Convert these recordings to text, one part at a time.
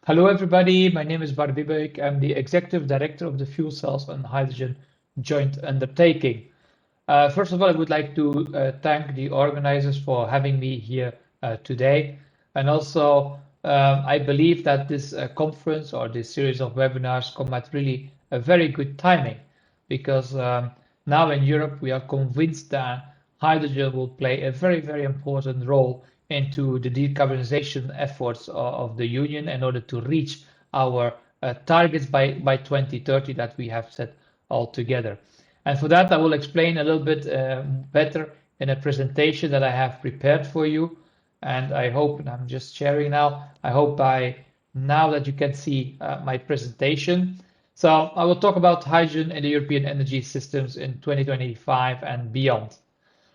Hello, everybody. My name is Biebuyck. I'm the Executive Director of the Fuel Cells and Hydrogen Joint Undertaking. First of all, I would like to thank the organizers for having me here today. And also, I believe that this conference or this series of webinars come at really a very good timing because now in Europe, we are convinced that hydrogen will play a very, very important role into the decarbonization efforts of the Union in order to reach our targets by 2030 that we have set all together. And for that, I will explain a little bit better in a presentation that I have prepared for you. And I hope, and I'm just sharing now, I hope by now that you can see my presentation. So I will talk about hydrogen in the European energy systems in 2025 and beyond.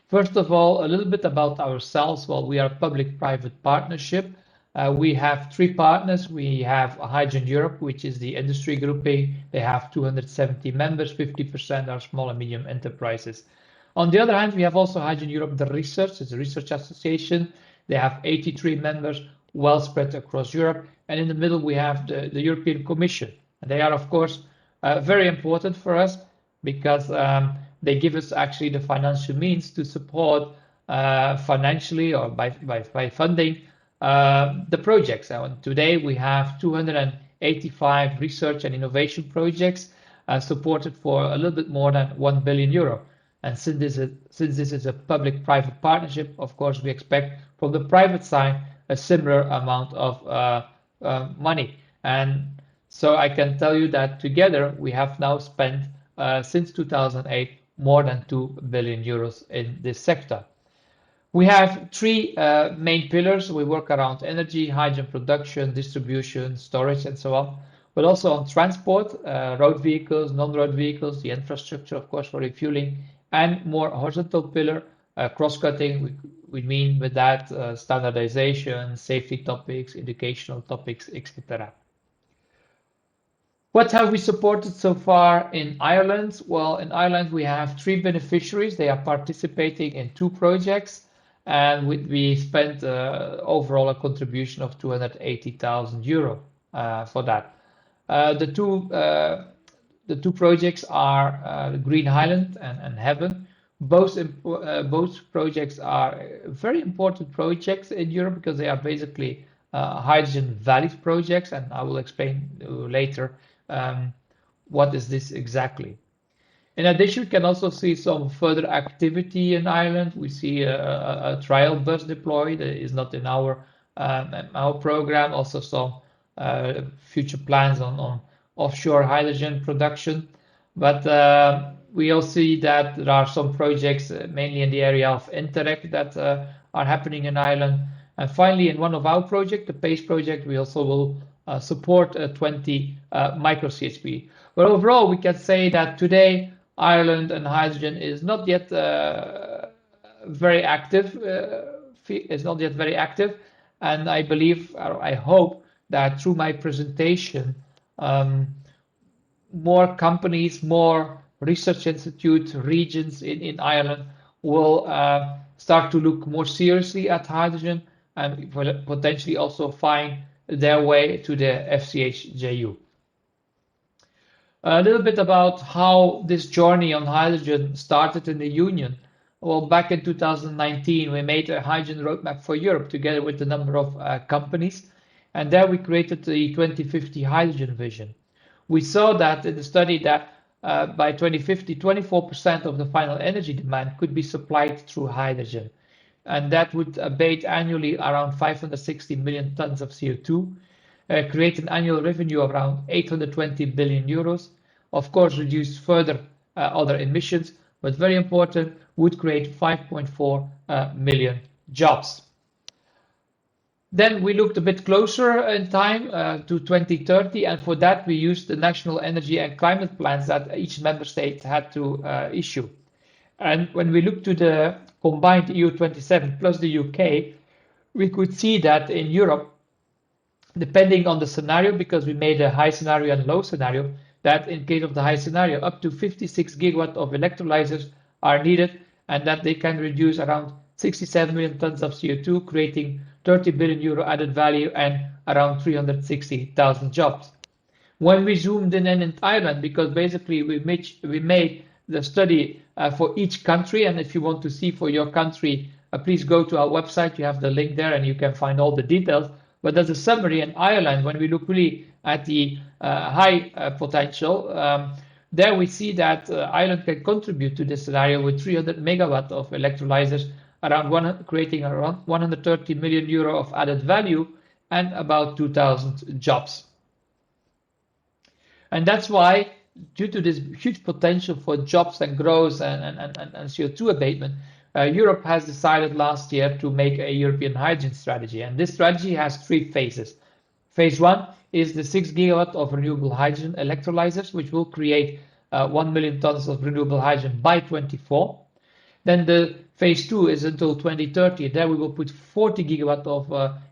First of all, a little bit about ourselves. Well, we are a public-private partnership. We have three partners. We have Hydrogen Europe, which is the industry grouping. They have 270 members, 50% are small and medium enterprises. On the other hand, we have also Hydrogen Europe, the research. It's a research association. They have 83 members, well spread across Europe. And in the middle, we have the European Commission. And they are, of course, very important for us because they give us actually the financial means to support financially or by funding the projects. And today we have 285 research and innovation projects supported for a little bit more than 1 billion euro. And since this is a public-private partnership, of course, we expect from the private side a similar amount of money. And so I can tell you that together we have now spent since 2008 more than 2 billion euros in this sector. We have three main pillars. We work around energy, hydrogen production, distribution, storage, and so on, but also on transport, road vehicles, non-road vehicles, the infrastructure, of course, for refueling, and more horizontal pillar, cross-cutting. We mean with that standardization, safety topics, educational topics, etc. What have we supported so far in Ireland? Well, in Ireland, we have three beneficiaries. They are participating in two projects, and we spent overall a contribution of 280,000 euro for that. The two projects are Green Highland and Heaven. Both projects are very important projects in Europe because they are basically hydrogen valid projects, and I will explain later what is this exactly. In addition, we can also see some further activity in Ireland. We see a trial bus deployed. It is not in our program. Also some future plans on offshore hydrogen production. But we also see that there are some projects, mainly in the area of Interreg, that are happening in Ireland. And finally, in one of our projects, the PACE project, we also will support 20 micro CHP. But overall, we can say that today Ireland and hydrogen is not yet very active. And I believe, or I hope that through my presentation, more companies, more research institutes, regions in Ireland will start to look more seriously at hydrogen and potentially also find their way to the FCHJU. A little bit about how this journey on hydrogen started in the Union. Well, back in 2019, we made a hydrogen roadmap for Europe together with a number of companies, and there we created the 2050 hydrogen vision. We saw that in the study that by 2050, 24% of the final energy demand could be supplied through hydrogen. And that would abate annually around 560 million tons of CO2, create an annual revenue of around 820 billion euros, of course reduce further other emissions, but very important, would create 5.4 million jobs. Then we looked a bit closer in time to 2030, and for that we used the national energy and climate plans that each member state had to issue. And when we look to the combined EU27 plus the UK, we could see that in Europe, depending on the scenario, because we made a high scenario and low scenario, that in case of the high scenario, up to 56 gigawatt of electrolyzers are needed, and that they can reduce around 67 million tons of CO2, creating 30 billion euro added value and around 360,000 jobs. When we zoomed in Ireland, because basically we made the study for each country, and if you want to see for your country, please go to our website. You have the link there, and you can find all the details. But as a summary, in Ireland, when we look really at the high potential, there we see that Ireland can contribute to this scenario with 300 megawatt of electrolyzers, creating around 130 million euro of added value and about 2,000 jobs. And that's why, due to this huge potential for jobs and growth and CO2 abatement, Europe has decided last year to make a European hydrogen strategy. And this strategy has three phases. Phase one is the 6 gigawatt of renewable hydrogen electrolyzers, which will create 1 million tons of renewable hydrogen by 2024. Then the phase two is until 2030. There we will put 40 gigawatt of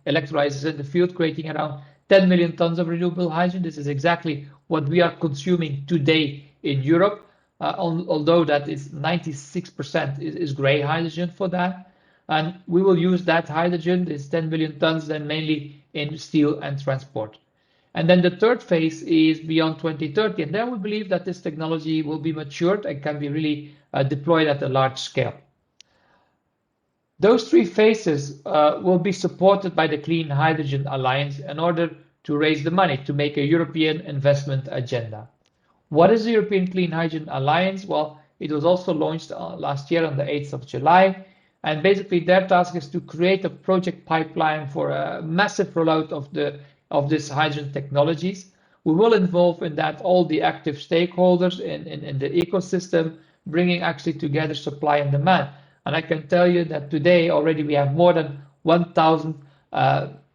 electrolyzers in the field, creating around 10 million tons of renewable hydrogen. This is exactly what we are consuming today in Europe, although that is 96% is gray hydrogen for that. And we will use that hydrogen, this 10 million tons, then mainly in steel and transport. And then the third phase is beyond 2030, and there we believe that this technology will be matured and can be really deployed at a large scale. Those three phases will be supported by the Clean Hydrogen Alliance in order to raise the money to make a European investment agenda. What is the European Clean Hydrogen Alliance? Well, it was also launched last year on the 8th of July. And basically their task is to create a project pipeline for a massive rollout of these hydrogen technologies. We will involve in that all the active stakeholders in the ecosystem, bringing actually together supply and demand. And I can tell you that today already we have more than 1,000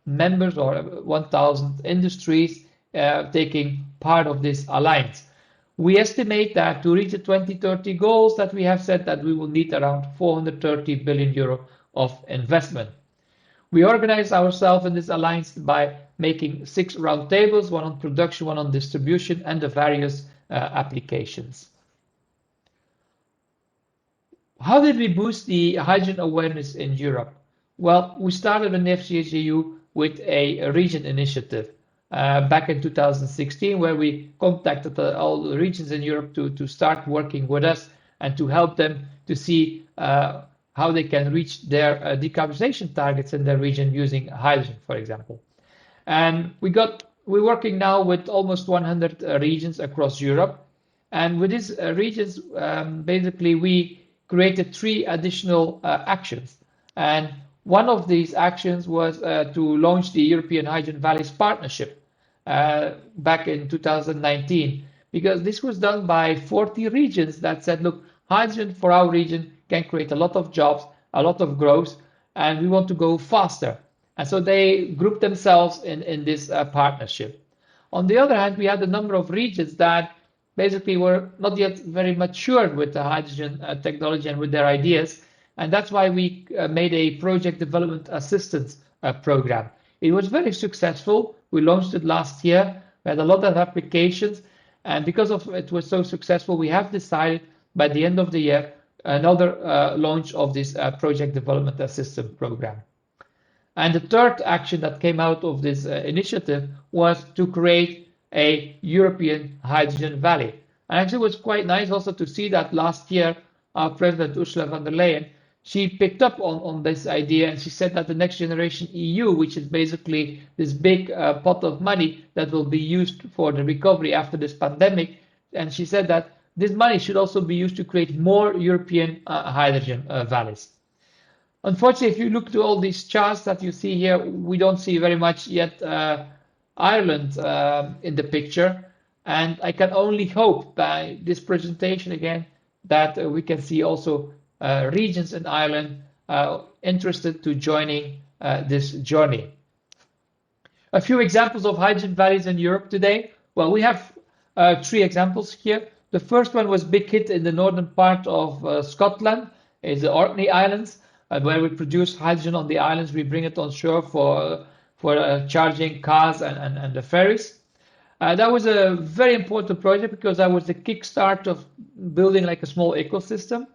members or 1,000 industries taking part of this alliance. We estimate that to reach the 2030 goals that we have set, that we will need around 430 billion euro of investment. We organize ourselves in this alliance by making 6 roundtables, one on production, one on distribution, and the various applications. How did we boost the hydrogen awareness in Europe? Well, we started in FCHJU with a region initiative back in 2016, where we contacted all the regions in Europe to start working with us and to help them to see how they can reach their decarbonization targets in their region using hydrogen, for example. And we're working now with almost 100 regions across Europe. And with these regions, basically we created 3 additional actions. And one of these actions was to launch the European Hydrogen Valleys Partnership back in 2019, because this was done by 40 regions that said, look, hydrogen for our region can create a lot of jobs, a lot of growth, and we want to go faster. And so they grouped themselves in this partnership. On the other hand, we had a number of regions that basically were not yet very matured with the hydrogen technology and with their ideas. And that's why we made a project development assistance program. It was very successful. We launched it last year. We had a lot of applications. And because of it was so successful, we have decided by the end of the year another launch of this project development assistance program. And the third action that came out of this initiative was to create a European hydrogen valley. And actually it was quite nice also to see that last year our President Ursula von der Leyen, she picked up on this idea, and she said that the next generation EU, which is basically this big pot of money that will be used for the recovery after this pandemic, and she said that this money should also be used to create more European hydrogen valleys. Unfortunately, if you look to all these charts that you see here, we don't see very much yet Ireland in the picture. And I can only hope by this presentation again that we can see also regions in Ireland interested to joining this journey. A few examples of hydrogen valleys in Europe today. Well, we have 3 examples here. The first one was Big Hit in the northern part of Scotland, is the Orkney Islands, where we produce hydrogen on the islands. We bring it on shore for charging cars and the ferries. That was a very important project because that was the kickstart of building like a small ecosystem.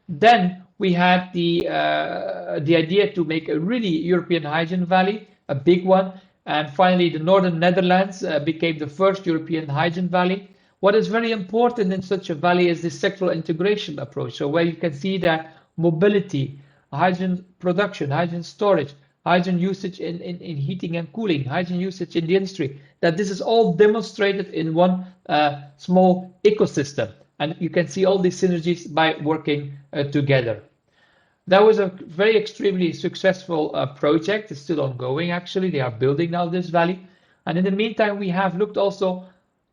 Then we had the idea to make a really European hydrogen valley, a big one. And finally, the northern Netherlands became the first European hydrogen valley. What is very important in such a valley is the sectoral integration approach. So where you can see that mobility, hydrogen production, hydrogen storage, hydrogen usage in heating and cooling, hydrogen usage in the industry, that this is all demonstrated in one small ecosystem. And you can see all these synergies by working together. That was a very extremely successful project. It's still ongoing, actually. They are building now this valley. And in the meantime, we have looked also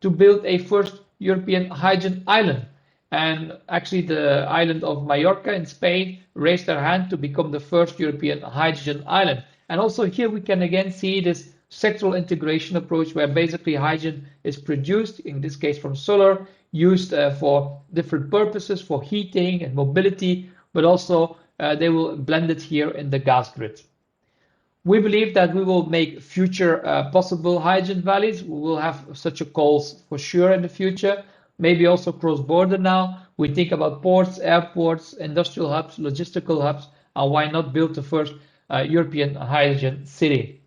to build a first European hydrogen island. And actually, the island of Mallorca in Spain raised their hand to become the first European hydrogen island. And also here we can again see this sectoral integration approach where basically hydrogen is produced, in this case from solar, used for different purposes, for heating and mobility, but also they will blend it here in the gas grid. We believe that we will make future possible hydrogen valleys. We will have such a calls for sure in the future, maybe also cross-border now. We think about ports, airports, industrial hubs, logistical hubs, and why not build the first European hydrogen city?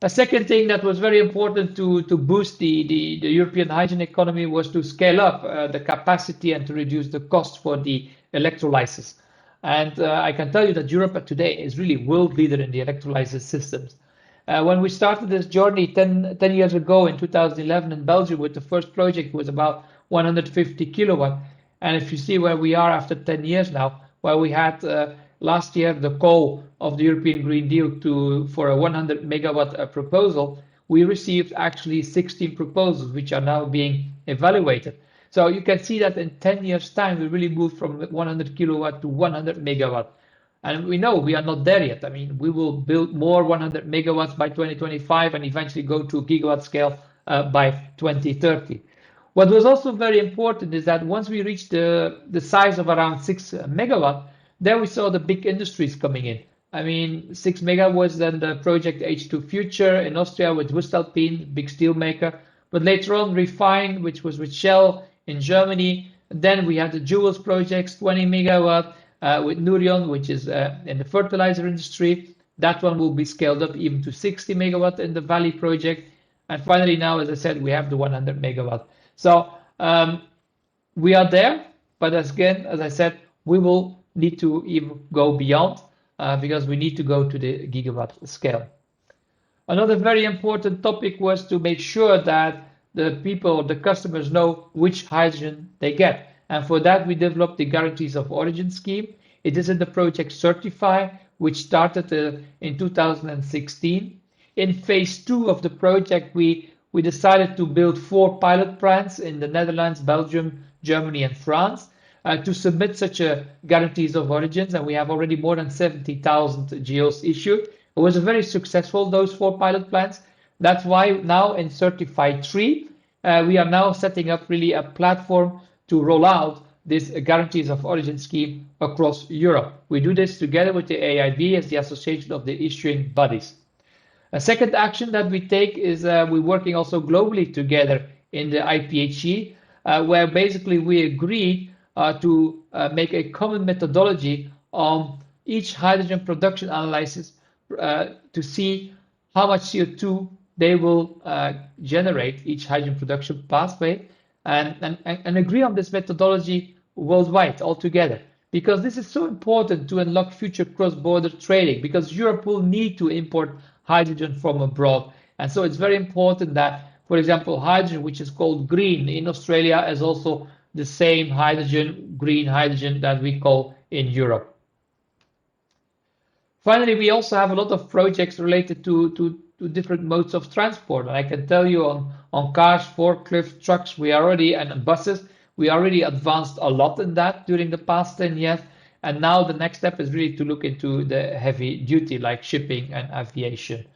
A second thing that was very important to boost the European hydrogen economy was to scale up the capacity and to reduce the cost for the electrolysis. And I can tell you that Europe today is really world leader in the electrolysis systems. When we started this journey 10 years ago in 2011 in Belgium with the first project was about 150 kilowatt. And if you see where we are after 10 years now, where we had last year the call of the European Green Deal for a 100 megawatt proposal, we received actually 16 proposals which are now being evaluated. So you can see that in 10 years time we really moved from 100 kilowatt to 100 megawatt. And we know we are not there yet. I mean, we will build more 100 megawatts by 2025 and eventually go to gigawatt scale by 2030. What was also very important is that once we reached the size of around 6 megawatt, then we saw the big industries coming in. I mean, 6 mega was then the project H2 Future in Austria with voestalpine, big steel maker. But later on, Refine, which was with Shell in Germany. Then we had the Jewels projects, 20 megawatt, with Nourion, which is in the fertilizer industry. That one will be scaled up even to 60 megawatt in the Valley project. And finally, now, as I said, we have the 100 megawatt. So we are there, but again, as I said, we will need to even go beyond because we need to go to the gigawatt scale. Another very important topic was to make sure that the people, the customers know which hydrogen they get. And for that, we developed the guarantees of origin scheme. It is in the project Certify, which started in 2016. In phase 2 of the project, we decided to build 4 pilot plants in the Netherlands, Belgium, Germany, and France to submit such a guarantees of origins. And we have already more than 70,000 GOs issued. It was a very successful, those 4 pilot plants. That's why now in Certified 3, we are now setting up really a platform to roll out this guarantees of origin scheme across Europe. We do this together with the AIB as the Association of the Issuing Bodies. A second action that we take is we're working also globally together in the IPHE, where basically we agreed to make a common methodology on each hydrogen production analysis to see how much CO2 they will generate, each hydrogen production pathway, and agree on this methodology worldwide altogether. Because this is so important to unlock future cross-border trading, because Europe will need to import hydrogen from abroad. And so it's very important that, for example, hydrogen, which is called green in Australia, is also the same hydrogen, green hydrogen that we call in Europe. Finally, we also have a lot of projects related to different modes of transport. And I can tell you on cars, forklifts, trucks, and buses, we already advanced a lot in that during the past 10 years. And now the next step is really to look into the heavy duty, like shipping and aviation.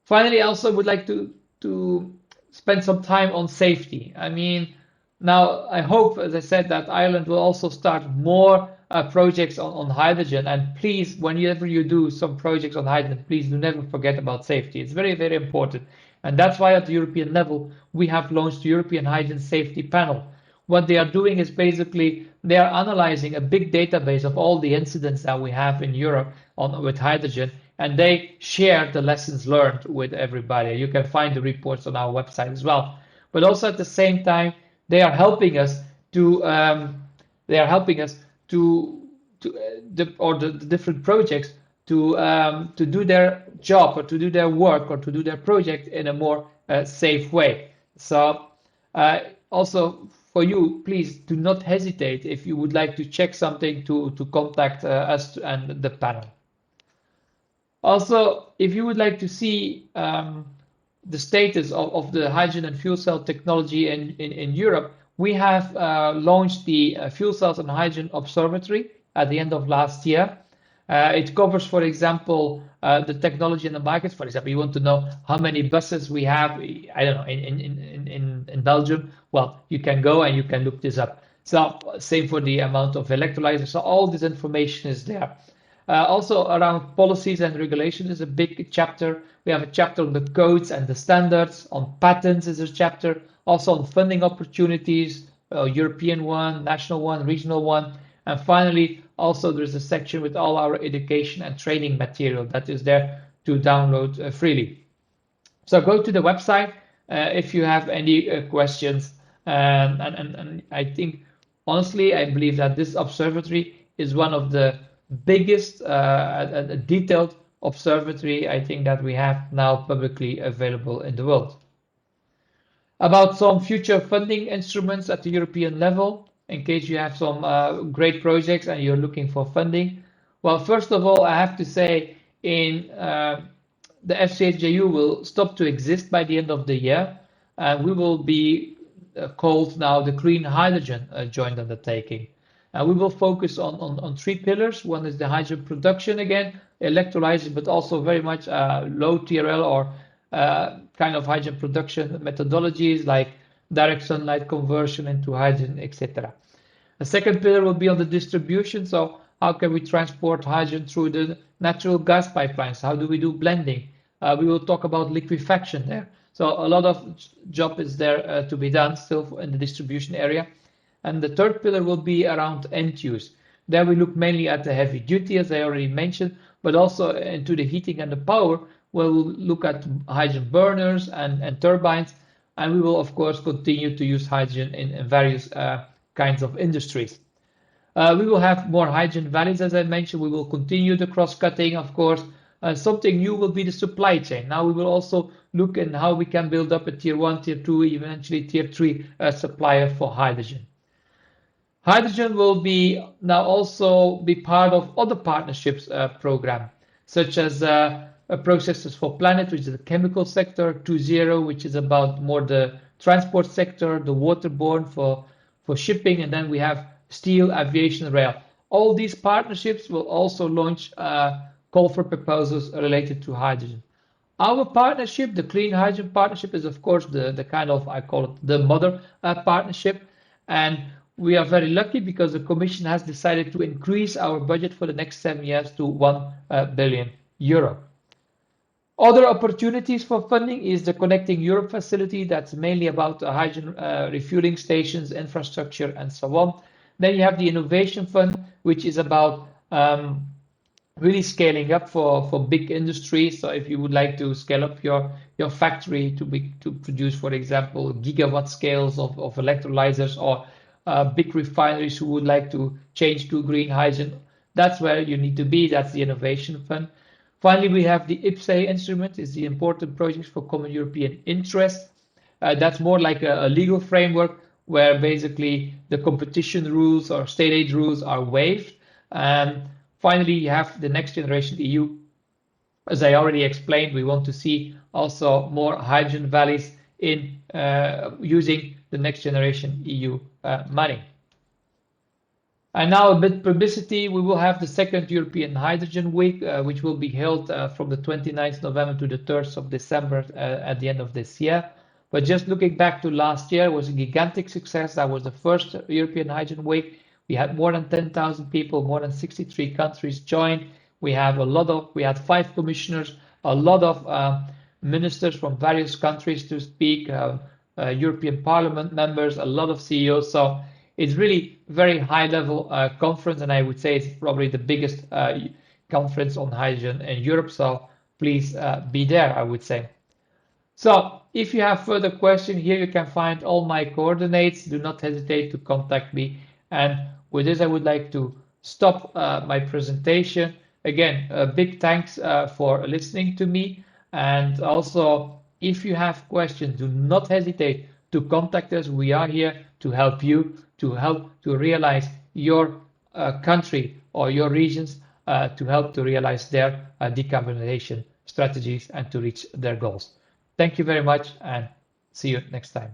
Finally, I also would like to spend some time on safety. I mean, now I hope, as I said, that Ireland will also start more projects on hydrogen. And please, whenever you do some projects on hydrogen, please do never forget about safety. It's very, very important. And that's why at the European level, we have launched the European Hydrogen Safety Panel. What they are doing is basically they are analyzing a big database of all the incidents that we have in Europe with hydrogen, and they share the lessons learned with everybody. You can find the reports on our website as well. But also at the same time, they are helping us to they are helping us the different projects to do their job or to do their work or to do their project in a more safe way. So also for you, please do not hesitate if you would like to check something to contact us and the panel. Also, if you would like to see the status of the hydrogen and fuel cell technology in Europe, we have launched the Fuel Cells and Hydrogen Observatory at the end of last year. It covers, for example, the technology in the markets. For example, you want to know how many buses we have, I don't know, in Belgium. Well, you can go and you can look this up. So same for the amount of electrolyzers. So all this information is there. Also around policies and regulation is a big chapter. We have a chapter on the codes and the standards. On patents is a chapter. Also on funding opportunities, European one, national one, regional one. And finally, also there's a section with all our education and training material that is there to download freely. So go to the website if you have any questions. And I think, honestly, I believe that this observatory is one of the biggest detailed observatory I think that we have now publicly available in the world. About some future funding instruments at the European level, in case you have some great projects and you're looking for funding. Well, first of all, I have to say the FCHJU will stop to exist by the end of the year. We will be called now the Green Hydrogen Joint Undertaking. We will focus on three pillars. One is the hydrogen production again, electrolyzers, but also very much low TRL or kind of hydrogen production methodologies like direct sunlight conversion into hydrogen, etc. The second pillar will be on the distribution. So how can we transport hydrogen through the natural gas pipelines? How do we do blending? We will talk about liquefaction there. So a lot of job is there to be done still in the distribution area. And the third pillar will be around end use. There we look mainly at the heavy duty, as I already mentioned, but also into the heating and the power, where we'll look at hydrogen burners and turbines. And we will, of course, continue to use hydrogen in various kinds of industries. We will have more hydrogen valleys, as I mentioned. We will continue the cross-cutting, of course. Something new will be the supply chain. Now we will also look at how we can build up a tier 1, tier 2, eventually tier 3 supplier for hydrogen. Hydrogen will be now also be part of other partnerships program, such as Processes for Planet, which is the chemical sector, 2.0, which is about more the transport sector, the waterborne for shipping, and then we have steel, aviation, rail. All these partnerships will also launch call for proposals related to hydrogen. Our partnership, the Clean Hydrogen Partnership, is of course the kind of, I call it the mother partnership. And we are very lucky because the Commission has decided to increase our budget for the next 7 years to 1 billion euro. Other opportunities for funding is the Connecting Europe facility. That's mainly about hydrogen refueling stations, infrastructure, and so on. Then you have the Innovation Fund, which is about really scaling up for big industries. So if you would like to scale up your factory to produce, for example, gigawatt scales of electrolyzers, or big refineries who would like to change to green hydrogen, that's where you need to be. That's the Innovation Fund. Finally, we have the IPCEI instrument, is the Important Projects for Common European Interest. That's more like a legal framework where basically the competition rules or state aid rules are waived. And finally, you have the Next Generation EU. As I already explained, we want to see also more hydrogen valleys in using the Next Generation EU money. And now a bit publicity. We will have the second European Hydrogen Week, which will be held from the 29th November to the 3rd of December at the end of this year. But just looking back to last year, it was a gigantic success. That was the first European Hydrogen Week. We had more than 10,000 people, more than 63 countries join. We had 5 commissioners, a lot of ministers from various countries to speak, European Parliament members, a lot of CEOs. So It's really very high level conference, and I would say it's probably the biggest conference on hydrogen in Europe. So please be there, I would say. So if you have further questions, here you can find all my coordinates. Do not hesitate to contact me. And with this, I would like to stop my presentation. Again, a big thanks for listening to me. And also, if you have questions, do not hesitate to contact us. We are here to help you, to help to realize your country or your regions, to help to realize their decarbonization strategies and to reach their goals. Thank you very much and see you next time.